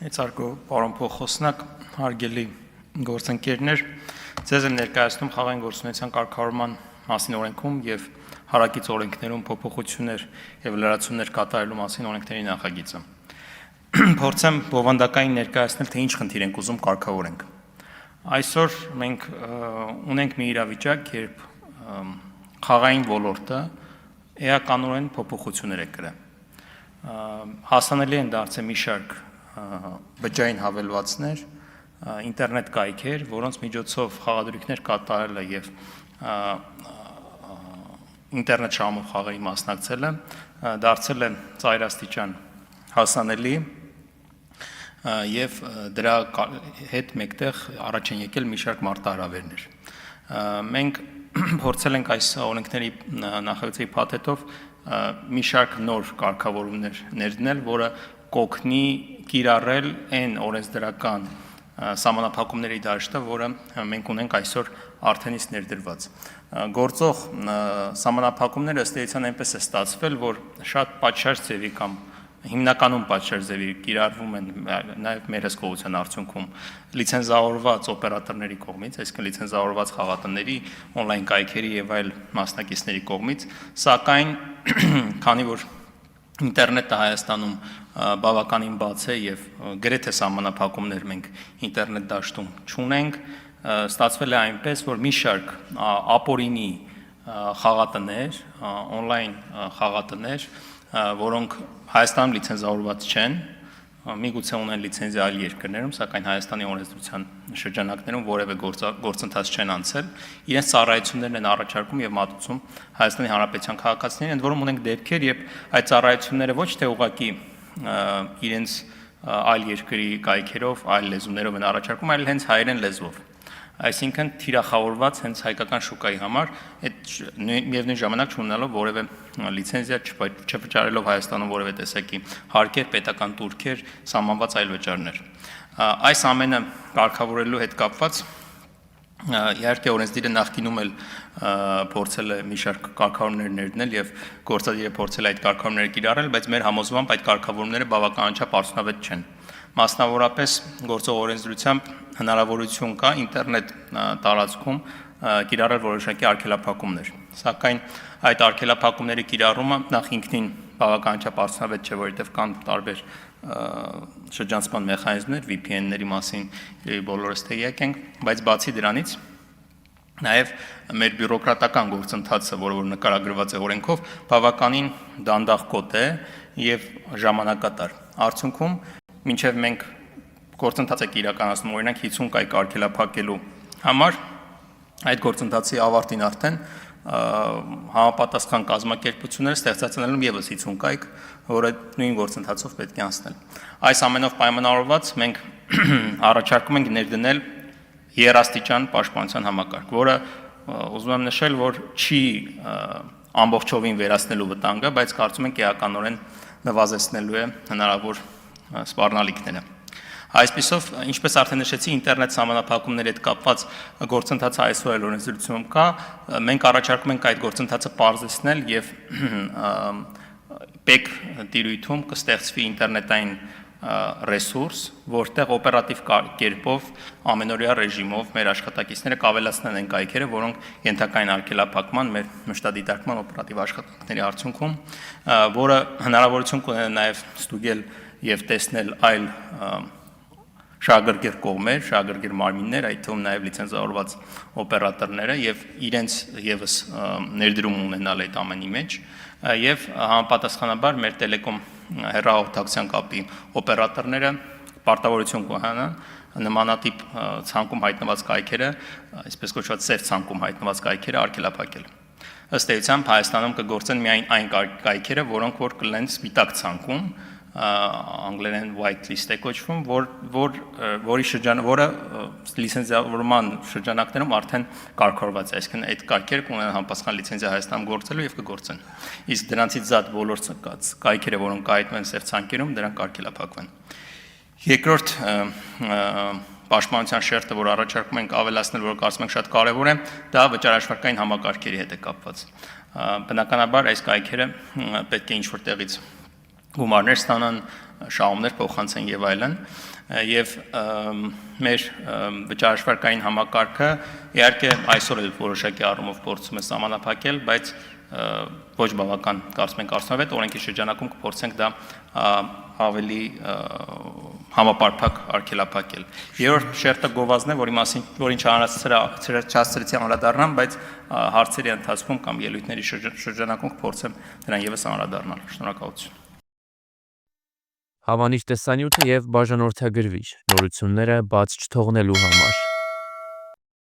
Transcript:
Եծարգո պարոն փոխոսնակ, հարգելի գործընկերներ, ձեզ եմ ներկայացնում խաղային գործունեության կարգավորման մասին օրենքում եւ հարակից օրենքներում փոփոխություններ եւ լրացումներ կատարելու մասին օրենքների նախագիծը։ Փորձեմ բովանդակային ներկայացնել, թե ինչ խնդիր ենք ուզում կարգավորենք։ Այսօր մենք ունենք մի իրավիճակ, երբ խաղային ոլորտը էականորեն փոփոխություններ է կրել։ Հասանելի են դարձել մի շարք բջջային հավելվածներ, ինտերնետ կայքեր, որոնց միջոցով խաղադրույքներ կատարելը եւ ինտերնետ շահումով խաղերի մասնակցելը դարձել է ծայրաստիճան հասանելի եւ դրա հետ մեկտեղ առաջ են եկել մի շարք մարտահրավերներ։ Մենք փորձել ենք այս օրենքների նախագծի փաթեթով մի շարք նոր կարգավորումներ ներդնել, որը կօգնի կիրառել այն օրենսդրական սահմանափակումների դաշտը, որը մենք ունենք այսօր արդեն իսկ ներդրված։ Գործող սահմանափակումները ըստ էության այնպես է ստացվել, որ շատ պատշաճ ձևի կամ հիմնականում պատշաճ ձևի կիրառվում են նաև մեր հսկողության արդյունքում լիցենզավորված օպերատորների կողմից, այսինքն լիցենզավորված խաղատների, on-line կայքերի եւ այլ մասնակիցների կողմից, սակայն քանի որ ինտերնետը Հայաստանում բավականին բաց է եւ գրեթե սահմանափակումներ մենք ինտերնետ դաշտում չունենք, ստացվել է այնպես, որ մի շարք ապօրինի խաղատներ, on-line խաղատներ, որոնք Հայաստանում լիցենզավորված չեն, միգուցե ունեն լիցենզիա այլ երկրներում, սակայն Հայաստանի օրենսդրության շրջանակներում որևէ գործընթաց չեն անցել, իրենց ծառայություններն են առաջարկում եւ մատուցում Հայաստանի Հանրապետության քաղաքացիներին, ընդ որում ունենք դեպքեր, երբ այդ ծառայությունները ոչ թե ուղղակի իրենց այլ երկրի կայքերով, այլ լեզուներով են առաջարկում, այլ հենց հայերեն լեզվով։ Այսինքն թիրախավորված հենց հայկական շուկայի համար այդ միևնույն ժամանակ չունենալով որևէ լիցենզիա, չվճարելով Հայաստանում որևէ տեսակի հարկեր, պետական տուրքեր, սահմանված այլ վճարներ։ Այս ամենը կարգավորելու հետ կապված իհարկե օրենսդիրը նախկինում էլ փորձել է մի շարք կարգավորումներ ներդնել եւ գործադիրը փորձել է այդ կարգավորումները կիրառել, բայց մեր համոզմամբ այդ կարգավորումները բավականաչափ արդյունավետ չեն։ Մասնավորապես գործող օրենսդրությամբ հնարավորություն կա ինտերնետ տարածքում կիրառել որոշակի արգելափակումներ, սակայն այդ արգելափակումների կիրառումը նախ ինքնին բավականաչափ արդյունավետ չէ, որովհետև կան տարբեր շրջանցման մեխանիզմներ, VPN-ների մասին բոլորս տեղյակ ենք, բայց բացի դրանից նաև մեր բյուրոկրատական գործընթացը, որը նկարագրված է օրենքով, բավականին դանդաղկոտ է եւ ժամանակատար։ Արդյունքում մինչև մենք գործընթաց եք իրականացնում, օրինակ 50 կայք արգելափակելու համար, այդ գործընթացի ավարտին արդեն համապատասխան կազմակերպությունները ստեղծած են ևս 50 կայք, որը նույն գործընթացով պետք է անցնել։ Այս ամենով պայմանավորված մենք առաջարկում ենք ներդնել երաստիճան պաշտպանության համակարգ, որը ուզում եմ նշել, որ չի ամբողջովին վերացնելու վտանգը, բայց կարծում ենք էականորեն նվազեցնելու է հնարավոր սպառնալիքները։ Այսպիսով, ինչպես արդեն նշեցի, ինտերնետ սահմանափակումների հետ կապված գործընթացը այսօր էլ օրենսդրությունում կա, մենք առաջարկում ենք այդ գործընթացը պարզեցնել եւ PEC տիրույթում կստեղծվի ինտերնետային ռեսուրս, որտեղ օպերատիվ կերպով ամենօրյա ռեժիմով մեր աշխատակիցները կավելացնեն այն կայքերը, որոնք ենթակա են արգելափակման մեր մշտադիտարկման օպերատիվ աշխատանքների արդյունքում, որը հնարավորություն կունենա նաեւ ստուգել եւ տեսնել այլ շահագրգիռ կողմեր, շահագրգիռ մարմիններ, այդ թվում նաև լիցենզավորված օպերատորները եւ իրենց եւս ներդրում ունենալ այդ ամենի մեջ եւ համապատասխանաբար մեր տելեկոմ հեռահաղորդակցության կապի օպերատորները պարտավորություն կունենան նմանատիպ ցանկում հայտնված կայքերը, այսպես կոչված սև ցանկում հայտնված կայքերը արգելափակել։ Ըստ էության Հայաստանում կգործեն միայն այն կայքերը, որոնք որ կլինեն սպիտակ ցանկում, անգլերեն white list է կոչվում, որը լիցենզավորման շրջանակներում արդեն կարգավորված է, այսինքն այդ կայքերը կունենան համապատասխան լիցենզիա Հայաստանում գործելու եւ կգործեն։ Իսկ դրանցից զատ բոլոր կայքերը, որոնք կայացվեն սև ցանկերում, դրանք արգելափակվեն։ Երկրորդ պաշտպանության շերտը, որ առաջարկում ենք ավելացնել, որ կարծում ենք շատ կարեւոր է, դա վճարաշարքային համակարգերի հետ է կապված։ Բնականաբար այս կայքերը պետք է ինչ-որ տեղից գումարներ ստանան, շահումներ փոխանցեն եւ այլն, եւ մեր վճարաշվարկային համակարգը իհարկե այսօր էլ որոշակի առումով փորձում է սահմանափակել, բայց ոչ բավական կարծում ենք արդյունավետ օրենքի շրջանակում կփորձենք դա ավելի համապարփակ արգելափակել։ Երրորդ շերտը գովազդն է, որին չհասցրեցի անդրադառնամ, բայց հարցերի ընթացքում կամ ելույթների շրջանակում կփորձեմ դրան եւս անդրադառնալ։ Շնորհակալություն։ Հավանիչ տեսանյութը եւ բաժանորդագրվիչ նորությունները բաց չթողնելու համար։